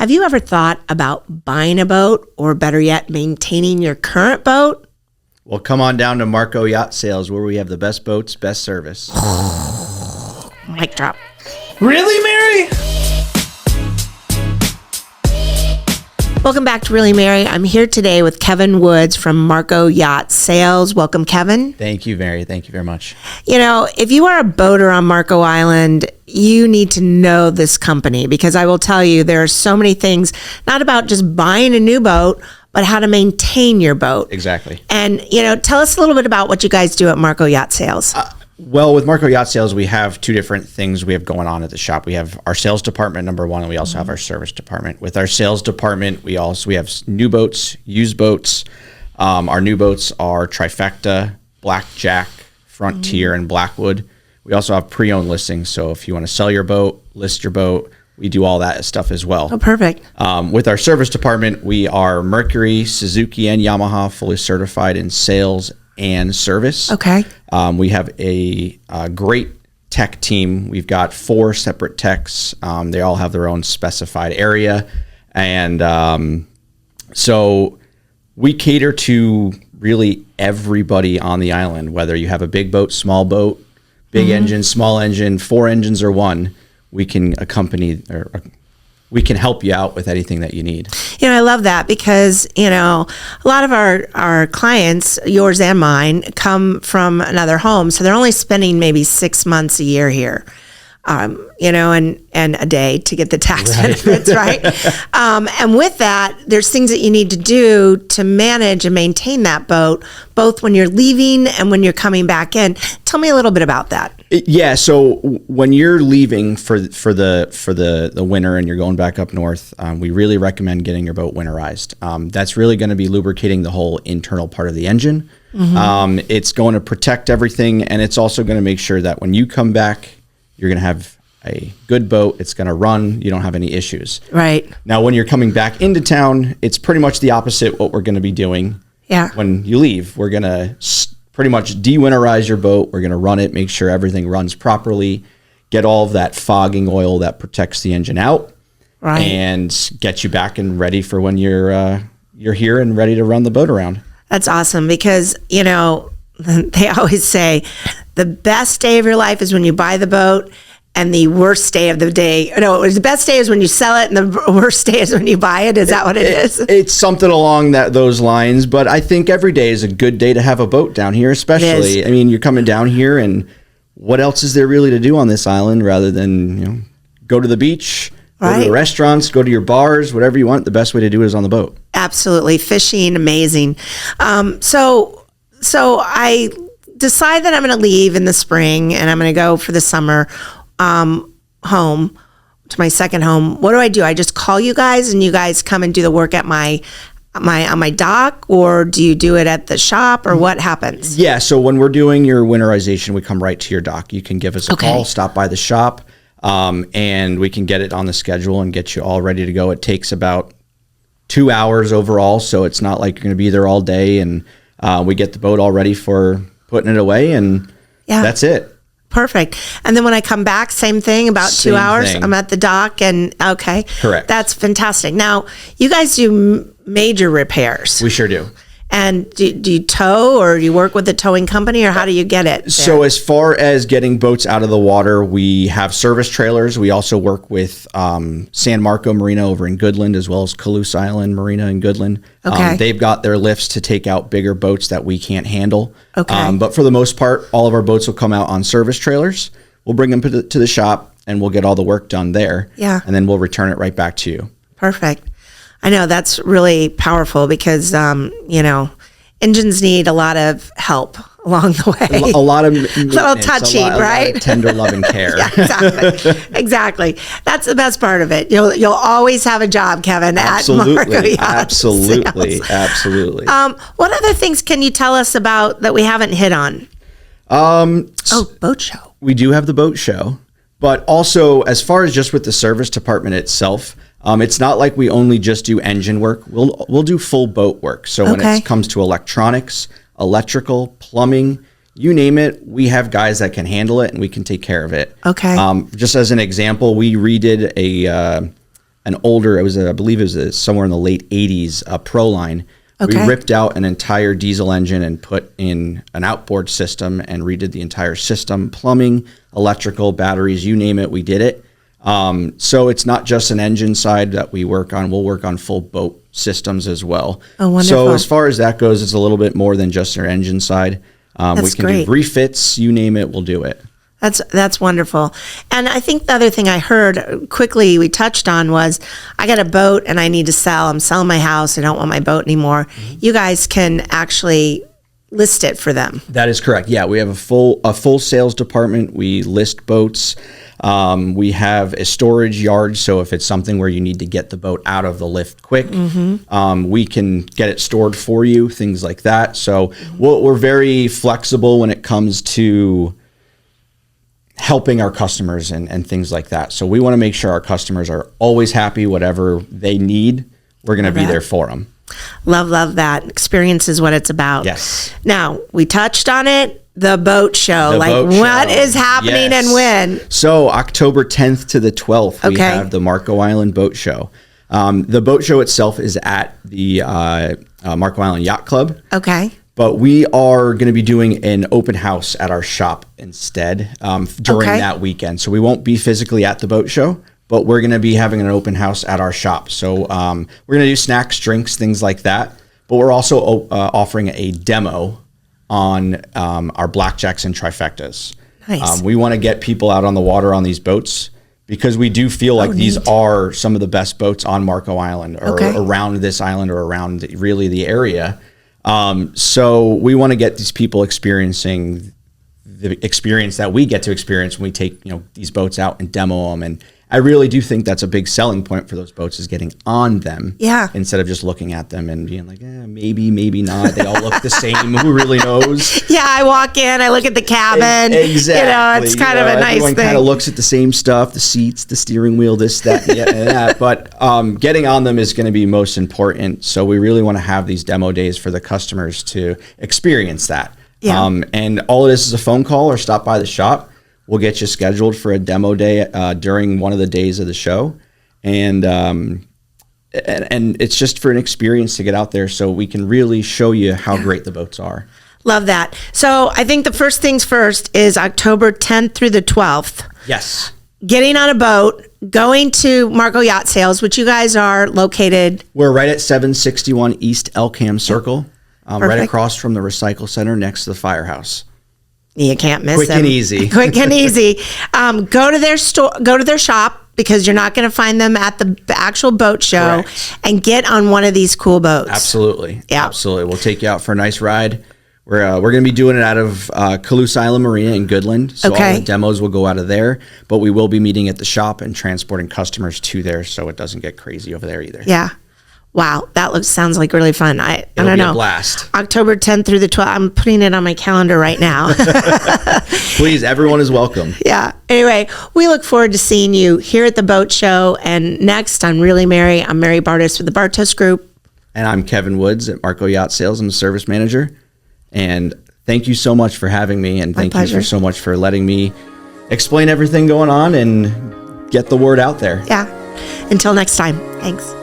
Have you ever thought about buying a boat, or better yet, maintaining your current boat? Well, come on down to Marco Yacht Sales, where we have the best boats, best service. Mic drop. Really, Mary? Welcome back to Really Mary. I'm here today with Kevin Woods from Marco Yacht Sales. Welcome, Kevin. Thank you, Mary. Thank you very much. You know, if you are a boater on Marco Island, you need to know this company, because I will tell you there are so many things, not about just buying a new boat, but how to maintain your boat. Exactly. And, you know, tell us a little bit about what you guys do at Marco Yacht Sales. Well, with Marco Yacht Sales, we have two different things we have going on at the shop. We have our sales department, number one, and we also have our service department. With our sales department, we have new boats, used boats. Our new boats are Trifecta, Blackjack, Frontier, and Blackwood. We also have pre-owned listings, so if you want to sell your boat, list your boat, we do all that stuff as well. Oh, perfect. With our service department, we are Mercury, Suzuki, and Yamaha fully certified in sales and service. Okay. We have a great tech team. We've got 4 separate techs. They all have their own specified area. And so we cater to really everybody on the island, whether you have a big boat, small boat, big engine, small engine, 4 engines or 1. We can accompany, or we can help you out with anything that you need. You know, I love that, because, you know, a lot of our clients, yours and mine, come from another home. So they're only spending maybe 6 months a year here, you know, and a day to get the tax benefits, right? And with that, there's things that you need to do to manage and maintain that boat, both when you're leaving and when you're coming back in. Tell me a little bit about that. Yeah, so when you're leaving for the winter and you're going back up north, we really recommend getting your boat winterized. That's really going to be lubricating the whole internal part of the engine. It's going to protect everything, and it's also going to make sure that when you come back, you're going to have a good boat. It's going to run. You don't have any issues. Right. Now, when you're coming back into town, it's pretty much the opposite what we're going to be doing. Yeah. When you leave, we're going to pretty much de-winterize your boat. We're going to run it, make sure everything runs properly, get all of that fogging oil that protects the engine out, Right. and get you back and ready for when you're here and ready to run the boat around. That's awesome, because, you know, they always say the best day of your life is when you buy the boat, and the worst day of the day, no, the best day is when you sell it, and the worst day is when you buy it. Is that what it is? It's something along those lines, but I think every day is a good day to have a boat down here, especially. I mean, you're coming down here, and what else is there really to do on this island rather than, you know, go to the beach, go to the restaurants, go to your bars, whatever you want. The best way to do it is on the boat. Absolutely. Fishing, amazing. So I decide that I'm going to leave in the spring, and I'm going to go for the summer home, to my second home. What do? I just call you guys, and you guys come and do the work at on my dock, or do you do it at the shop, or what happens? Yeah, so when we're doing your winterization, we come right to your dock. You can give us a call, stop by the shop, and we can get it on the schedule and get you all ready to go. It takes about 2 hours overall, so it's not like you're going to be there all day, and we get the boat all ready for putting it away, and that's it. Perfect. And then when I come back, same thing, about Same 2 hours, thing. I'm at the dock, and okay. Correct. That's fantastic. Now, you guys do major repairs. We sure do. And do you tow, or do you work with the towing company, or how do you get it there? So as far as getting boats out of the water, we have service trailers. We also work with San Marco Marina over in Goodland, as well as Calouse Island Marina in Goodland. Okay. They've got their lifts to take out bigger boats that we can't handle. Okay. But for the most part, all of our boats will come out on service trailers. We'll bring them to the shop, and we'll get all the work done there. Yeah. And then we'll return it right back to you. Perfect. I know that's really powerful, because, you know, engines need a lot of help along the way. A lot of little touching, right? A lot of tender love and care. Yeah, exactly. Exactly. That's the best part of it. You'll always have a job, Kevin, at Marco Yacht Absolutely. Sales. Absolutely. What other things can you tell us about that we haven't hit on? Boat show. We do have the boat show, but also as far as just with the service department itself, it's not like we only just do engine work. We'll do full boat work. So when it comes to electronics, electrical, plumbing, you name it, we have guys that can handle it, and we can take care of it. Okay. Just as an example, we redid an older, I believe it was somewhere in the late 80s, Pro line. Okay. We ripped out an entire diesel engine and put in an outboard system and redid the entire system, plumbing, electrical, batteries, you name it, we did it. So it's not just an engine side that we work on. We'll work on full boat systems as well. Oh, wonderful. So as far as that goes, it's a little bit more than just our engine side. We can great. do refits, you name it, we'll do it. That's wonderful. And I think the other thing I heard quickly we touched on was I got a boat and I need to sell. I'm selling my house. I don't want my boat anymore. Mm-hmm. You guys can actually list it for them. That is correct. Yeah, we have a full sales department. We list boats. We have a storage yard. So if it's something where you need to get the boat out of the lift quick, we can get it stored for you, things like that. So we're very flexible when it comes to helping our customers and things like that. So we want to make sure our customers are always happy, whatever they need, we're going to be there for them. Love that. Experience is what it's about. Yes. Now, we touched on it, the boat show. What is happening and when? So October 10th to the 12th, we have the Marco Island Boat Show. The boat show itself is at the Marco Island Yacht Club. Okay. But we are going to be doing an open house at our shop instead during that weekend. So we won't be physically at the boat show, but we're going to be having an open house at our shop. So we're going to do snacks, drinks, things like that. But we're also offering a demo on our blackjacks and trifectas. Nice. We want to get people out on the water on these boats because we do feel like these are some of the best boats on Marco Island or around this island or around really the area. So we want to get these people experiencing the experience that we get to experience when we take, these boats out and demo them. And I really do think that's a big selling point for those boats is getting on them. Yeah. Instead of just looking at them and being like, maybe not. They all look the same. Who really knows? Yeah. I walk in, I look at the cabin. Exactly. It's kind of a nice thing. Everyone kind of looks at the same stuff, the seats, the steering wheel, this, that, and that. But getting on them is going to be most important. So we really want to have these demo days for the customers to experience that. Yeah. And all it is a phone call or stop by the shop. We'll get you scheduled for a demo day during one of the days of the show. And it's just for an experience to get out there so we can really show you how great the boats are. Love that. So I think the first things first is October 10th through the 12th. Yes. Getting on a boat, going to Marco Yacht Sales, which you guys are located. We're right at 761 East Elkham Circle, right across from the Recycle Center next to the firehouse. You can't miss Quick them. and easy. Quick and easy. Go to their store, go to their shop because you're not going to find them at the actual boat show. Correct. And get on one of these cool boats. Absolutely. Yeah. Absolutely. We'll take you out for a nice ride. We're going to be doing it out of Calusa Island Marina in Goodland. So all the demos will go out of there, but we will be meeting at the shop and transporting customers to there so it doesn't get crazy over there either. Yeah. Wow, that sounds like really fun. I don't know. A blast. October 10th through the 12th. I'm putting it on my calendar right now. Please, everyone is welcome. Yeah. Anyway, we look forward to seeing you here at the boat show. And next, I'm Mary Bartos with the Bartos Group. And I'm Kevin Woods at Marco Yacht Sales. I'm the service manager. And thank you so much for having me. And thank you so much for letting me explain everything going on and get the word out there. Yeah. Until next time. Thanks.